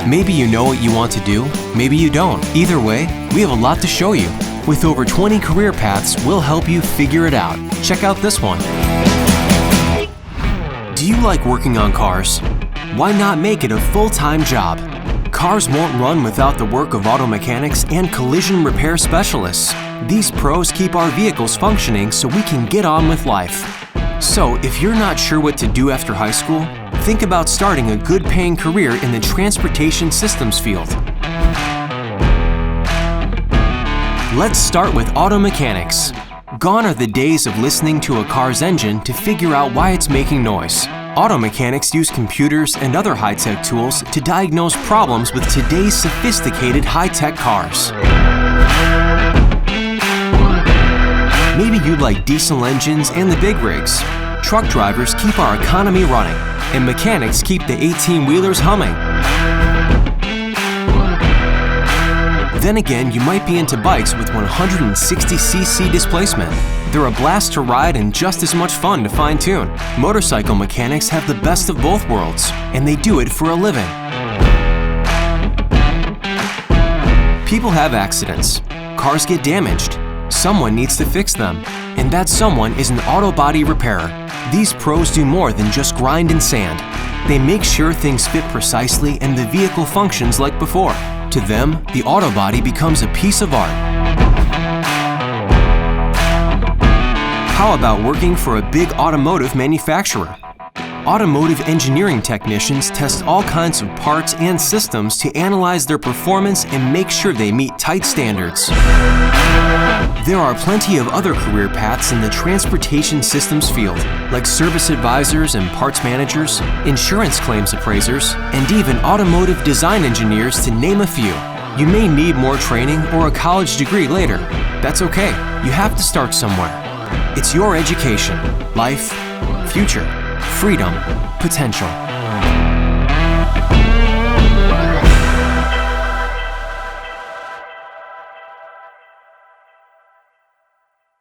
Maybe you know what you want to do, maybe you don't. Either way, we have a lot to show you. With over 20 career paths, we'll help you figure it out. Check out this one. Do you like working on cars? Why not make it a full-time job? Cars won't run without the work of auto mechanics and collision repair specialists. These pros keep our vehicles functioning so we can get on with life. So, if you're not sure what to do after high school, think about starting a good-paying career in the transportation systems field. Let's start with auto mechanics. Gone are the days of listening to a car's engine to figure out why it's making noise. Auto mechanics use computers and other high-tech tools to diagnose problems with today's sophisticated high-tech cars. Maybe you like diesel engines and the big rigs. Truck drivers keep our economy running, and mechanics keep the 18-wheelers humming. Then again, you might be into bikes with 160cc displacement. They're a blast to ride and just as much fun to fine-tune. Motorcycle mechanics have the best of both worlds, and they do it for a living. People have accidents. Cars get damaged. Someone needs to fix them, and that someone is an auto body repairer. These pros do more than just grind and sand. They make sure things fit precisely and the vehicle functions like before. To them, the auto body becomes a piece of art. How about working for a big automotive manufacturer? Automotive engineering technicians test all kinds of parts and systems to analyze their performance and make sure they meet tight standards. There are plenty of other career paths in the transportation systems field, like service advisors and parts managers, insurance claims appraisers, and even automotive design engineers, to name a few. You may need more training or a college degree later. That's okay. You have to start somewhere. It's your education, life, future, freedom, potential.